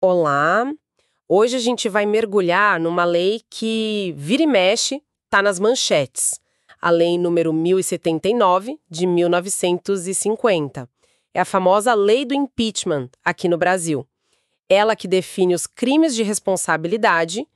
Olá! Hoje a gente vai mergulhar numa lei que vira e mexe, tá nas manchetes. A Lei número 1079 de 1950. É a famosa Lei do Impeachment aqui no Brasil. Ela que define os crimes de responsabilidade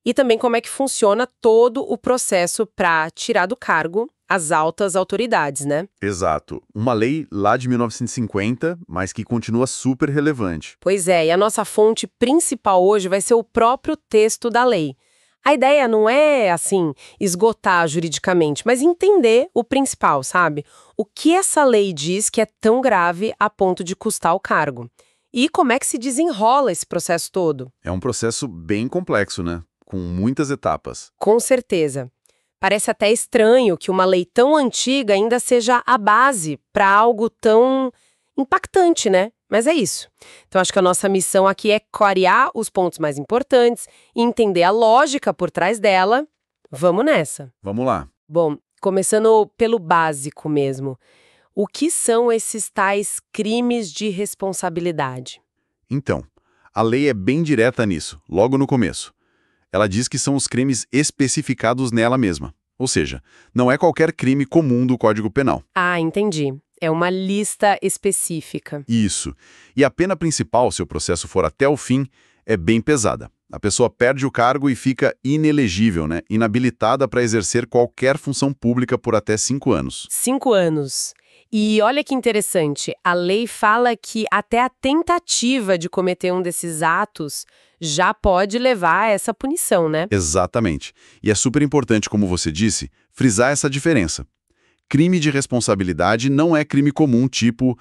e também como é que funciona todo o processo para tirar do cargo as altas autoridades, né? Exato. Uma lei lá de 1950, mas que continua super relevante. Pois é, e a nossa fonte principal hoje vai ser o próprio texto da lei. A ideia não é, assim, esgotar juridicamente, mas entender o principal, sabe? O que essa lei diz que é tão grave a ponto de custar o cargo. E como é que se desenrola esse processo todo? É um processo bem complexo, né? Com muitas etapas. Com certeza. Parece até estranho que uma lei tão antiga ainda seja a base para algo tão impactante, né? Mas é isso. Então, acho que a nossa missão aqui é clarear os pontos mais importantes e entender a lógica por trás dela. Vamos nessa. Vamos lá. Bom, começando pelo básico mesmo. O que são esses tais crimes de responsabilidade? Então, a lei é bem direta nisso, logo no começo. Ela diz que são os crimes especificados nela mesma. Ou seja, não é qualquer crime comum do Código Penal. Ah, entendi. É uma lista específica. Isso. E a pena principal, se o processo for até o fim, é bem pesada. A pessoa perde o cargo e fica inelegível, né? Inabilitada para exercer qualquer função pública por até 5 anos. 5 anos. E olha que interessante, a lei fala que até a tentativa de cometer um desses atos já pode levar a essa punição, né? Exatamente. E é super importante, como você disse, frisar essa diferença. Crime de responsabilidade não é crime comum, tipo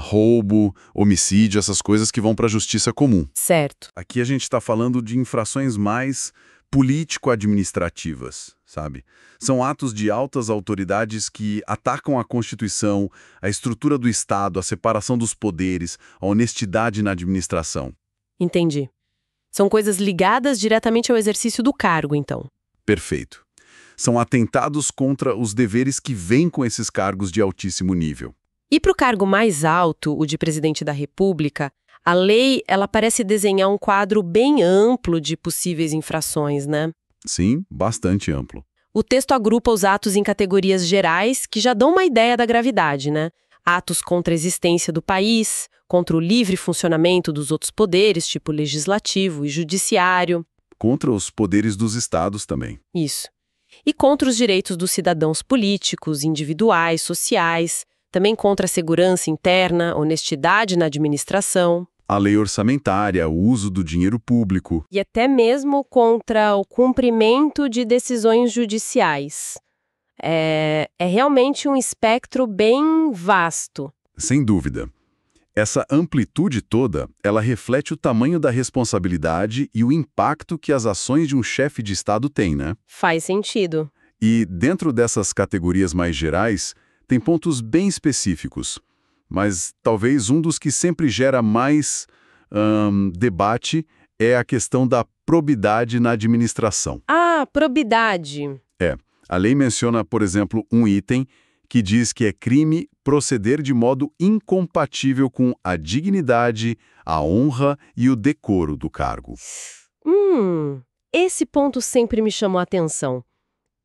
roubo, homicídio, essas coisas que vão para a justiça comum. Certo. Aqui a gente está falando de infrações mais político-administrativas, sabe? São atos de altas autoridades que atacam a Constituição, a estrutura do Estado, a separação dos poderes, a honestidade na administração. Entendi. São coisas ligadas diretamente ao exercício do cargo, então. Perfeito. São atentados contra os deveres que vêm com esses cargos de altíssimo nível. E para o cargo mais alto, o de presidente da República, a lei, ela parece desenhar um quadro bem amplo de possíveis infrações, né? Sim, bastante amplo. O texto agrupa os atos em categorias gerais que já dão uma ideia da gravidade, né? Atos contra a existência do país, contra o livre funcionamento dos outros poderes, tipo legislativo e judiciário. Contra os poderes dos estados também. Isso. E contra os direitos dos cidadãos políticos, individuais, sociais, também contra a segurança interna, honestidade na administração. A lei orçamentária, o uso do dinheiro público. E até mesmo contra o cumprimento de decisões judiciais. É realmente um espectro bem vasto. Sem dúvida. Essa amplitude toda, ela reflete o tamanho da responsabilidade e o impacto que as ações de um chefe de Estado têm, né? Faz sentido. E dentro dessas categorias mais gerais, tem pontos bem específicos. Mas talvez um dos que sempre gera mais debate é a questão da probidade na administração. Ah, probidade. A lei menciona, por exemplo, um item que diz que é crime proceder de modo incompatível com a dignidade, a honra e o decoro do cargo. Esse ponto sempre me chamou a atenção.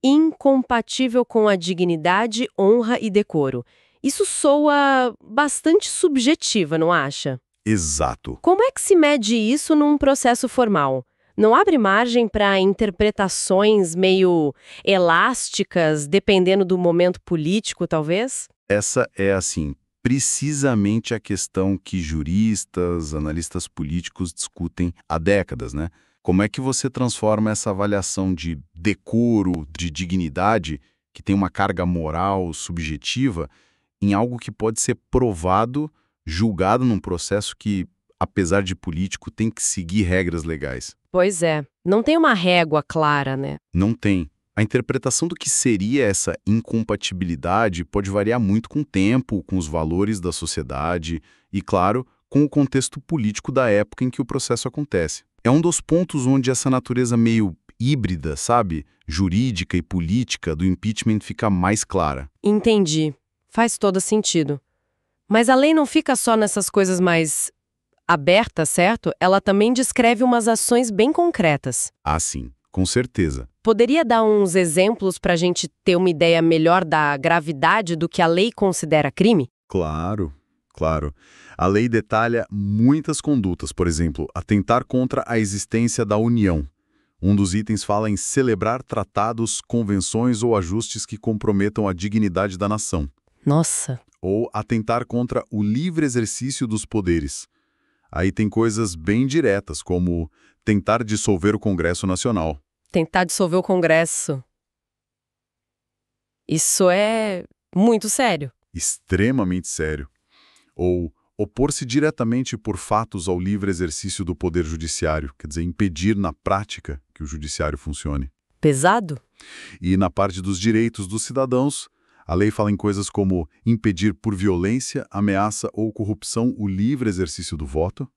Incompatível com a dignidade, honra e decoro. Isso soa bastante subjetiva, não acha? Exato. Como é que se mede isso num processo formal? Não abre margem para interpretações meio elásticas, dependendo do momento político, talvez? Essa é, assim, precisamente a questão que juristas, analistas políticos discutem há décadas, né? Como é que você transforma essa avaliação de decoro, de dignidade, que tem uma carga moral subjetiva, em algo que pode ser provado, julgado num processo que, apesar de político, tem que seguir regras legais? Pois é, não tem uma régua clara, né? Não tem. A interpretação do que seria essa incompatibilidade pode variar muito com o tempo, com os valores da sociedade e, claro, com o contexto político da época em que o processo acontece. É um dos pontos onde essa natureza meio híbrida, sabe, jurídica e política do impeachment fica mais clara. Entendi. Faz todo sentido. Mas a lei não fica só nessas coisas mais aberta, certo? Ela também descreve umas ações bem concretas. Ah, sim, com certeza. Poderia dar uns exemplos para a gente ter uma ideia melhor da gravidade do que a lei considera crime? Claro, claro. A lei detalha muitas condutas, por exemplo, atentar contra a existência da União. Um dos itens fala em celebrar tratados, convenções ou ajustes que comprometam a dignidade da nação. Nossa. Ou atentar contra o livre exercício dos poderes. Aí tem coisas bem diretas, como tentar dissolver o Congresso Nacional. Tentar dissolver o Congresso. Isso é muito sério. Extremamente sério. Ou opor-se diretamente por fatos ao livre exercício do poder judiciário, quer dizer, impedir na prática que o judiciário funcione. Pesado? E na parte dos direitos dos cidadãos, a lei fala em coisas como impedir por violência, ameaça ou corrupção o livre exercício do voto,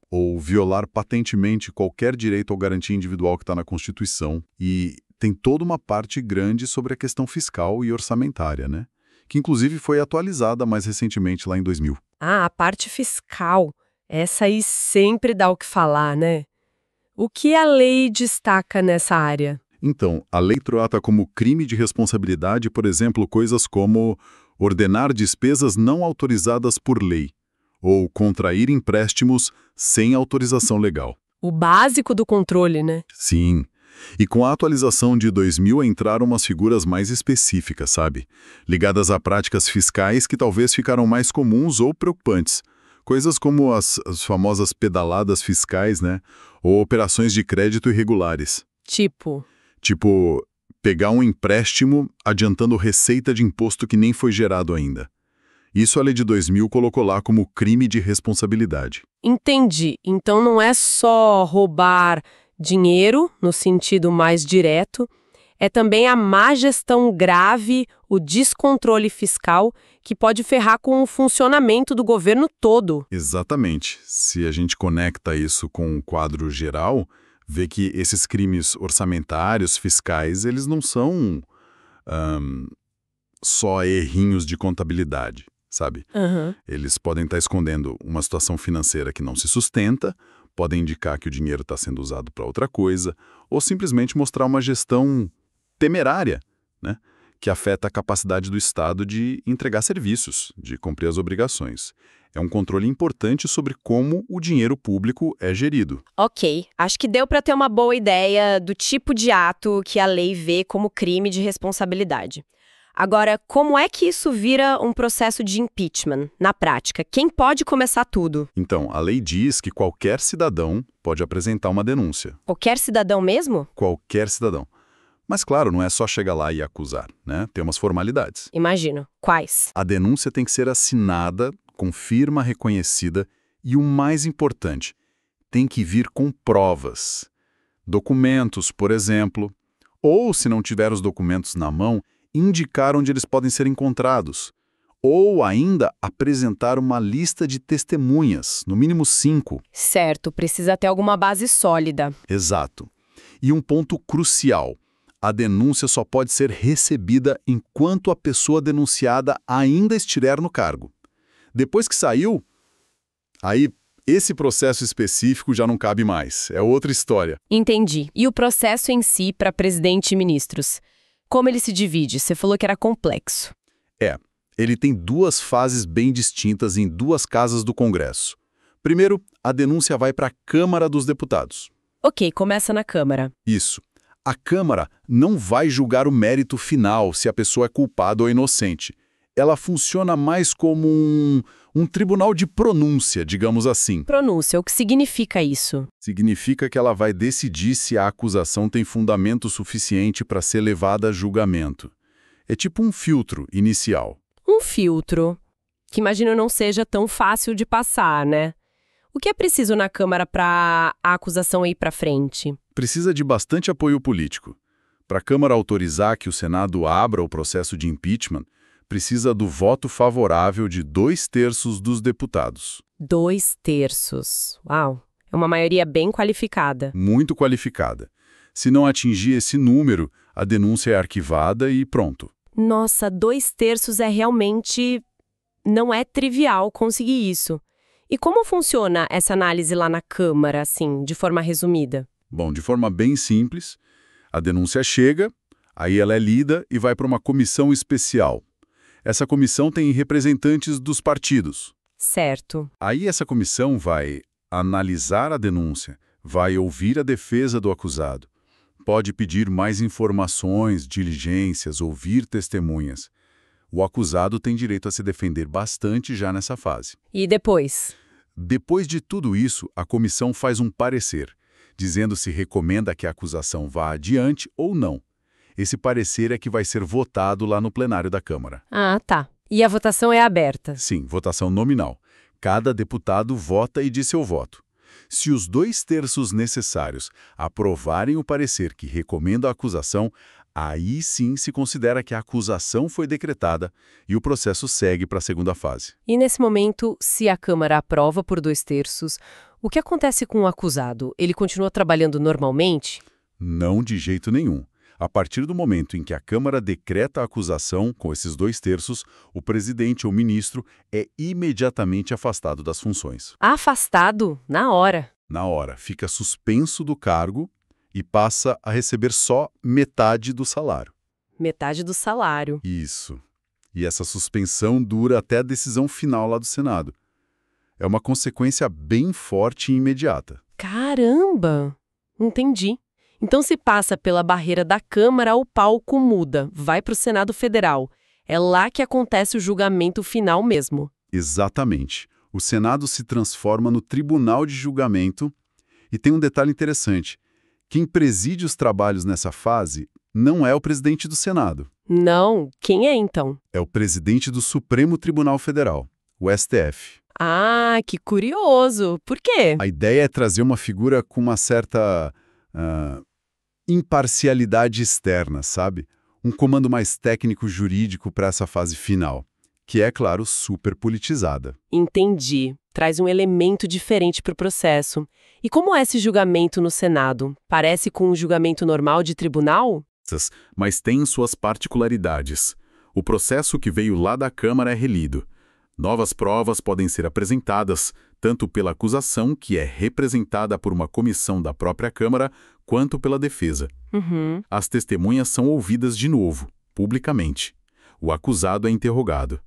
ou violar patentemente qualquer direito ou garantia individual que está na Constituição. E tem toda uma parte grande sobre a questão fiscal e orçamentária, né? Que inclusive foi atualizada mais recentemente lá em 2000. Ah, a parte fiscal. Essa aí sempre dá o que falar, né? O que a lei destaca nessa área? Então, a lei trata como crime de responsabilidade, por exemplo, coisas como ordenar despesas não autorizadas por lei ou contrair empréstimos sem autorização legal. O básico do controle, né? Sim. E com a atualização de 2000 entraram umas figuras mais específicas, sabe? Ligadas a práticas fiscais que talvez ficaram mais comuns ou preocupantes. Coisas como as famosas pedaladas fiscais, né? Ou operações de crédito irregulares. Tipo, Pegar um empréstimo adiantando receita de imposto que nem foi gerado ainda. Isso a lei de 2000 colocou lá como crime de responsabilidade. entendi. Então não é só roubar dinheiro, no sentido mais direto, é também a má gestão grave, o descontrole fiscal, que pode ferrar com o funcionamento do governo todo. Exatamente. Se a gente conecta isso com o quadro geral, vê que esses crimes orçamentários, fiscais, eles não são só errinhos de contabilidade, sabe? Eles podem estar escondendo uma situação financeira que não se sustenta, podem indicar que o dinheiro está sendo usado para outra coisa, ou simplesmente mostrar uma gestão temerária, né? Que afeta a capacidade do Estado de entregar serviços, de cumprir as obrigações. É um controle importante sobre como o dinheiro público é gerido. Ok, acho que deu para ter uma boa ideia do tipo de ato que a lei vê como crime de responsabilidade. Agora, como é que isso vira um processo de impeachment, na prática? Quem pode começar tudo? Então, a lei diz que qualquer cidadão pode apresentar uma denúncia. Qualquer cidadão mesmo? Qualquer cidadão. Mas, claro, não é só chegar lá e acusar, né? Tem umas formalidades. Imagino. Quais? A denúncia tem que ser assinada com firma reconhecida e, o mais importante, tem que vir com provas. Documentos, por exemplo, ou, se não tiver os documentos na mão, indicar onde eles podem ser encontrados. Ou ainda apresentar uma lista de testemunhas, no mínimo 5. Certo, precisa ter alguma base sólida. Exato. E um ponto crucial. A denúncia só pode ser recebida enquanto a pessoa denunciada ainda estiver no cargo. Depois que saiu, aí esse processo específico já não cabe mais. É outra história. Entendi. E o processo em si para presidente e ministros? Como ele se divide? Você falou que era complexo. Ele tem 2 fases bem distintas em 2 casas do Congresso. Primeiro, a denúncia vai para a Câmara dos Deputados. Ok, começa na Câmara. Isso. A Câmara não vai julgar o mérito final se a pessoa é culpada ou inocente. Ela funciona mais como um tribunal de pronúncia, digamos assim. Pronúncia, o que significa isso? Significa que ela vai decidir se a acusação tem fundamento suficiente para ser levada a julgamento. É tipo um filtro inicial. Um filtro, que imagino não seja tão fácil de passar, né? O que é preciso na Câmara para a acusação ir para frente? Precisa de bastante apoio político. Para a Câmara autorizar que o Senado abra o processo de impeachment, precisa do voto favorável de 2/3 dos deputados. 2/3. Uau, é uma maioria bem qualificada. Muito qualificada. Se não atingir esse número, a denúncia é arquivada e pronto. Nossa, 2/3 é realmente... não é trivial conseguir isso. E como funciona essa análise lá na Câmara, assim, de forma resumida? Bom, de forma bem simples, a denúncia chega, aí ela é lida e vai para uma comissão especial. Essa comissão tem representantes dos partidos. Certo. Aí essa comissão vai analisar a denúncia, vai ouvir a defesa do acusado, pode pedir mais informações, diligências, ouvir testemunhas. O acusado tem direito a se defender bastante já nessa fase. E depois? Depois de tudo isso, a comissão faz um parecer, dizendo se recomenda que a acusação vá adiante ou não. Esse parecer é que vai ser votado lá no plenário da Câmara. Ah, tá. E a votação é aberta? Sim, votação nominal. Cada deputado vota e diz seu voto. Se os 2/3 necessários aprovarem o parecer que recomenda a acusação, aí sim se considera que a acusação foi decretada e o processo segue para a segunda fase. E nesse momento, se a Câmara aprova por 2/3, o que acontece com o acusado? Ele continua trabalhando normalmente? Não de jeito nenhum. A partir do momento em que a Câmara decreta a acusação, com esses 2/3, o presidente ou ministro é imediatamente afastado das funções. Afastado? Na hora. Na hora, fica suspenso do cargo e passa a receber só metade do salário. Metade do salário. Isso. E essa suspensão dura até a decisão final lá do Senado. É uma consequência bem forte e imediata. Caramba! Entendi. Então, se passa pela barreira da Câmara, o palco muda, vai para o Senado Federal. É lá que acontece o julgamento final mesmo. Exatamente. O Senado se transforma no tribunal de julgamento. E tem um detalhe interessante. Quem preside os trabalhos nessa fase não é o presidente do Senado. Não, quem é então? É o presidente do Supremo Tribunal Federal, o STF. Ah, que curioso! Por quê? A ideia é trazer uma figura com uma certa imparcialidade externa, sabe? Um comando mais técnico-jurídico para essa fase final, que é, claro, super politizada. Entendi. Traz um elemento diferente para o processo. E como é esse julgamento no Senado? Parece com um julgamento normal de tribunal? Mas tem suas particularidades. O processo que veio lá da Câmara é relido. Novas provas podem ser apresentadas, tanto pela acusação, que é representada por uma comissão da própria Câmara, quanto pela defesa. Uhum. As testemunhas são ouvidas de novo, publicamente. O acusado é interrogado.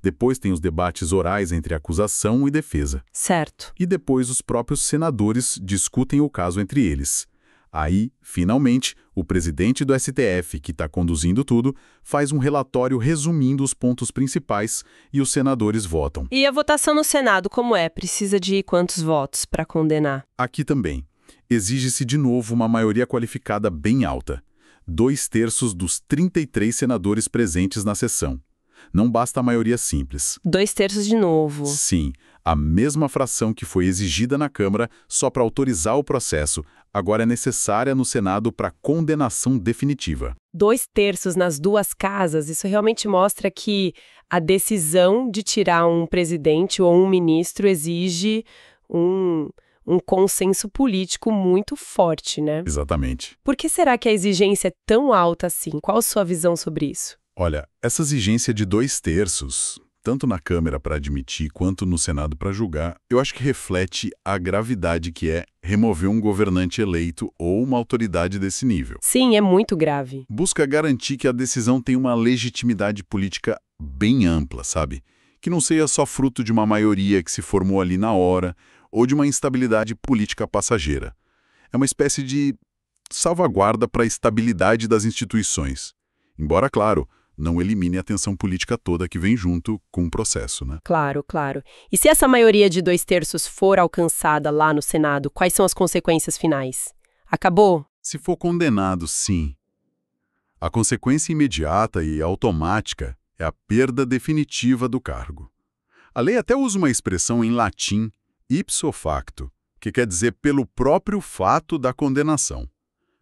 Depois tem os debates orais entre acusação e defesa. Certo. E depois os próprios senadores discutem o caso entre eles. Aí, finalmente, o presidente do STF, que está conduzindo tudo, faz um relatório resumindo os pontos principais e os senadores votam. E a votação no Senado, como é? Precisa de quantos votos para condenar? Aqui também. Exige-se de novo uma maioria qualificada bem alta. 2/3 dos 33 senadores presentes na sessão. Não basta a maioria simples. 2/3 de novo. Sim, a mesma fração que foi exigida na Câmara só para autorizar o processo, agora é necessária no Senado para condenação definitiva. 2/3 nas duas casas, isso realmente mostra que a decisão de tirar um presidente ou um ministro exige um consenso político muito forte, né? Exatamente. Por que será que a exigência é tão alta assim? Qual a sua visão sobre isso? Olha, essa exigência de 2/3, tanto na Câmara para admitir quanto no Senado para julgar, eu acho que reflete a gravidade que é remover um governante eleito ou uma autoridade desse nível. Sim, é muito grave. Busca garantir que a decisão tenha uma legitimidade política bem ampla, sabe? Que não seja só fruto de uma maioria que se formou ali na hora ou de uma instabilidade política passageira. É uma espécie de salvaguarda para a estabilidade das instituições. Embora, claro, não elimine a tensão política toda que vem junto com o processo, né? Claro, claro. E se essa maioria de 2/3 for alcançada lá no Senado, quais são as consequências finais? Acabou? Se for condenado, sim. A consequência imediata e automática é a perda definitiva do cargo. A lei até usa uma expressão em latim, ipso facto, que quer dizer pelo próprio fato da condenação.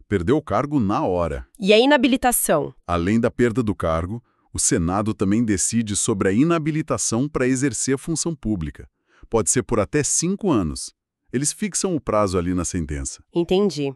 Perdeu o cargo na hora. E a inabilitação? Além da perda do cargo, o Senado também decide sobre a inabilitação para exercer a função pública. Pode ser por até 5 anos. Eles fixam o prazo ali na sentença. Entendi.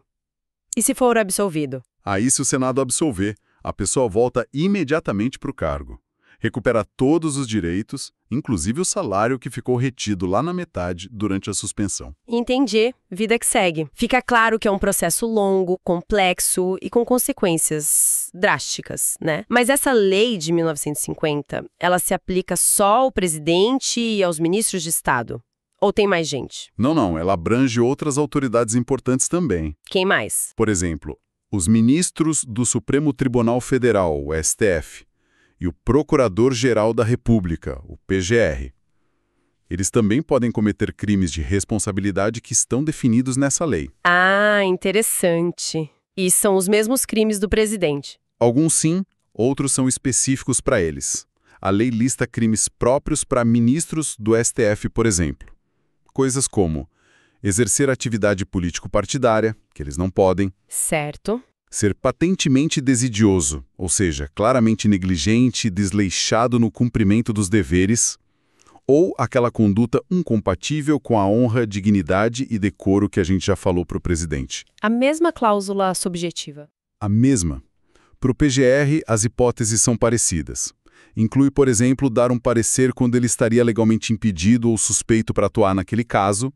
E se for absolvido? Aí, se o Senado absolver, a pessoa volta imediatamente para o cargo. recupera todos os direitos, inclusive o salário que ficou retido lá na metade durante a suspensão. Entendi. Vida que segue. Fica claro que é um processo longo, complexo e com consequências drásticas, né? Mas essa lei de 1950, ela se aplica só ao presidente e aos ministros de Estado? Ou tem mais gente? Não, ela abrange outras autoridades importantes também. Quem mais? Por exemplo, os ministros do Supremo Tribunal Federal, o STF, e o Procurador-Geral da República, o PGR. Eles também podem cometer crimes de responsabilidade que estão definidos nessa lei. Ah, interessante. E são os mesmos crimes do presidente. Alguns sim, outros são específicos para eles. A lei lista crimes próprios para ministros do STF, por exemplo. Coisas como exercer atividade político-partidária, que eles não podem. Certo. Ser patentemente desidioso, ou seja, claramente negligente e desleixado no cumprimento dos deveres, ou aquela conduta incompatível com a honra, dignidade e decoro que a gente já falou para o presidente. A mesma cláusula subjetiva. A mesma. Para o PGR, as hipóteses são parecidas. Inclui, por exemplo, dar um parecer quando ele estaria legalmente impedido ou suspeito para atuar naquele caso,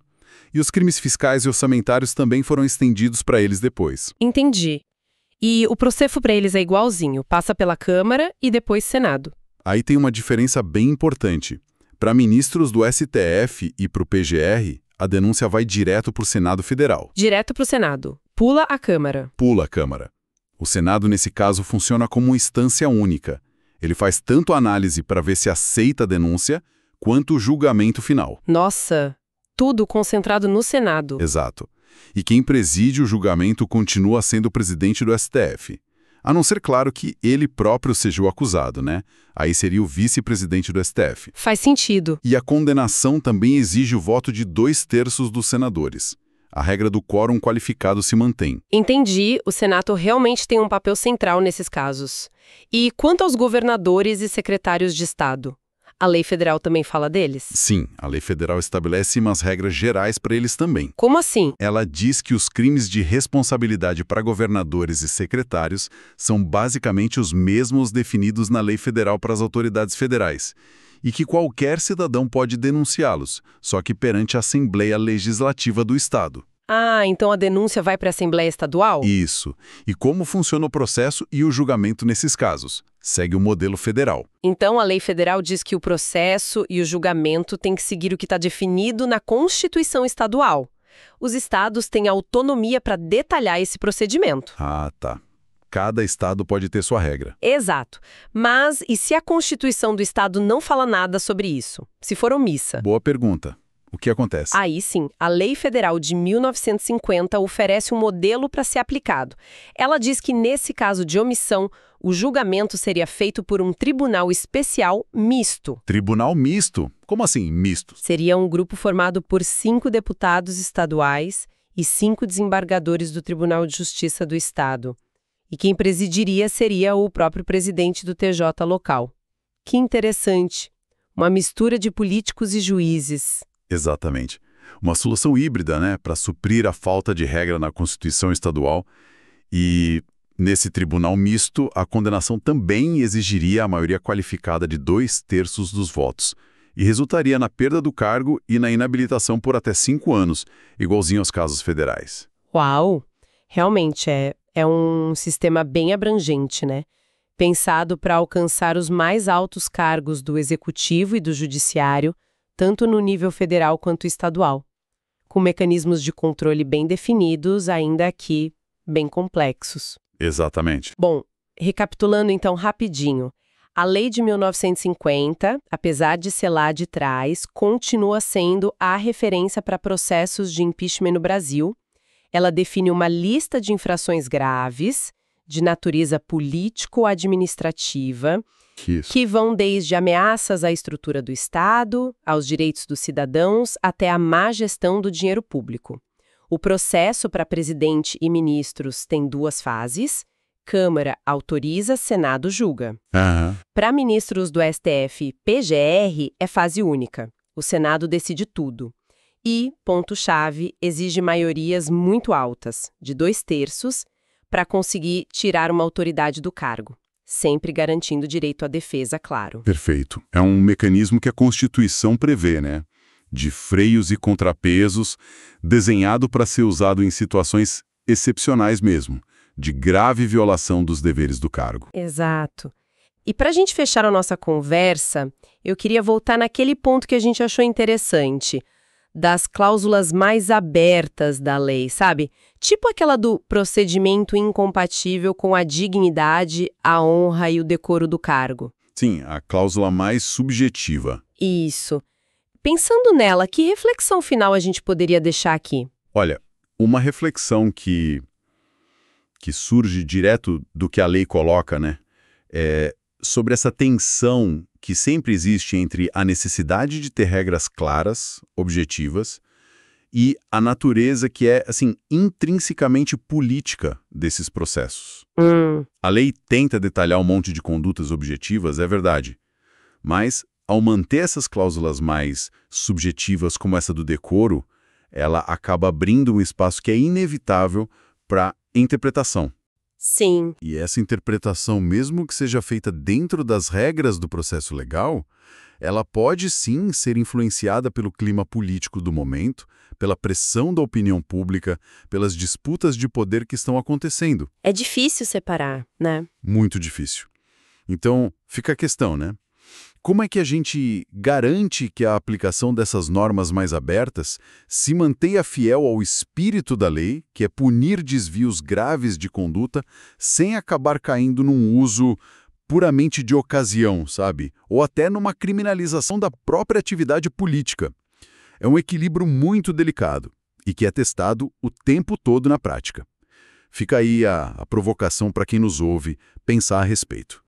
e os crimes fiscais e orçamentários também foram estendidos para eles depois. Entendi. E o processo para eles é igualzinho, passa pela Câmara e depois Senado. Aí tem uma diferença bem importante. Para ministros do STF e para o PGR, a denúncia vai direto para o Senado Federal. Direto para o Senado. Pula a Câmara. Pula a Câmara. O Senado, nesse caso, funciona como uma instância única. Ele faz tanto a análise para ver se aceita a denúncia, quanto o julgamento final. Nossa, tudo concentrado no Senado. Exato. E quem preside o julgamento continua sendo o presidente do STF. A não ser, claro, que ele próprio seja o acusado, né? Aí seria o vice-presidente do STF. Faz sentido. E a condenação também exige o voto de 2/3 dos senadores. A regra do quórum qualificado se mantém. Entendi, o Senado realmente tem um papel central nesses casos. E quanto aos governadores e secretários de Estado? A lei federal também fala deles? Sim, a lei federal estabelece umas regras gerais para eles também. Como assim? Ela diz que os crimes de responsabilidade para governadores e secretários são basicamente os mesmos definidos na lei federal para as autoridades federais, e que qualquer cidadão pode denunciá-los, só que perante a Assembleia Legislativa do Estado. Ah, então a denúncia vai para a Assembleia Estadual? Isso. E como funciona o processo e o julgamento nesses casos? Segue o modelo federal. Então a lei federal diz que o processo e o julgamento têm que seguir o que está definido na Constituição Estadual. Os estados têm autonomia para detalhar esse procedimento. Ah, tá. Cada estado pode ter sua regra. Exato. Mas e se a Constituição do estado não fala nada sobre isso? Se for omissa? Boa pergunta. O que acontece? Aí sim, a Lei Federal de 1950 oferece um modelo para ser aplicado. Ela diz que, nesse caso de omissão, o julgamento seria feito por um tribunal especial misto. Tribunal misto? Como assim misto? Seria um grupo formado por 5 deputados estaduais e 5 desembargadores do Tribunal de Justiça do Estado. E quem presidiria seria o próprio presidente do TJ local. Que interessante! Uma mistura de políticos e juízes. Exatamente. Uma solução híbrida, né, para suprir a falta de regra na Constituição Estadual. E, nesse tribunal misto, a condenação também exigiria a maioria qualificada de 2/3 dos votos. E resultaria na perda do cargo e na inabilitação por até 5 anos, igualzinho aos casos federais. Uau! Realmente é um sistema bem abrangente, né? Pensado para alcançar os mais altos cargos do Executivo e do Judiciário, tanto no nível federal quanto estadual, com mecanismos de controle bem definidos, ainda aqui bem complexos. Exatamente. Bom, recapitulando então rapidinho, a Lei de 1950, apesar de ser lá de trás, continua sendo a referência para processos de impeachment no Brasil. Ela define uma lista de infrações graves, de natureza político-administrativa, que vão desde ameaças à estrutura do Estado, aos direitos dos cidadãos, até a má gestão do dinheiro público. O processo para presidente e ministros tem 2 fases. Câmara autoriza, Senado julga. Para ministros do STF e PGR, é fase única. O Senado decide tudo. E, ponto-chave, exige maiorias muito altas, de 2/3, para conseguir tirar uma autoridade do cargo. sempre garantindo direito à defesa, claro. Perfeito. É um mecanismo que a Constituição prevê, né? De freios e contrapesos, desenhado para ser usado em situações excepcionais mesmo, de grave violação dos deveres do cargo. Exato. E para a gente fechar a nossa conversa, eu queria voltar naquele ponto que a gente achou interessante, das cláusulas mais abertas da lei, sabe? Tipo aquela do procedimento incompatível com a dignidade, a honra e o decoro do cargo. Sim, a cláusula mais subjetiva. Isso. Pensando nela, que reflexão final a gente poderia deixar aqui? Olha, uma reflexão que surge direto do que a lei coloca, né? É sobre essa tensão que sempre existe entre a necessidade de ter regras claras, objetivas, e a natureza que é, assim, intrinsecamente política desses processos. A lei tenta detalhar um monte de condutas objetivas, é verdade, mas, ao manter essas cláusulas mais subjetivas, como essa do decoro, ela acaba abrindo um espaço que é inevitável para interpretação. Sim. E essa interpretação, mesmo que seja feita dentro das regras do processo legal, ela pode sim ser influenciada pelo clima político do momento, pela pressão da opinião pública, pelas disputas de poder que estão acontecendo. É difícil separar, né? Muito difícil. Então, fica a questão, né? Como é que a gente garante que a aplicação dessas normas mais abertas se mantenha fiel ao espírito da lei, que é punir desvios graves de conduta, sem acabar caindo num uso puramente de ocasião, sabe? Ou até numa criminalização da própria atividade política. É um equilíbrio muito delicado e que é testado o tempo todo na prática. Fica aí a provocação para quem nos ouve pensar a respeito.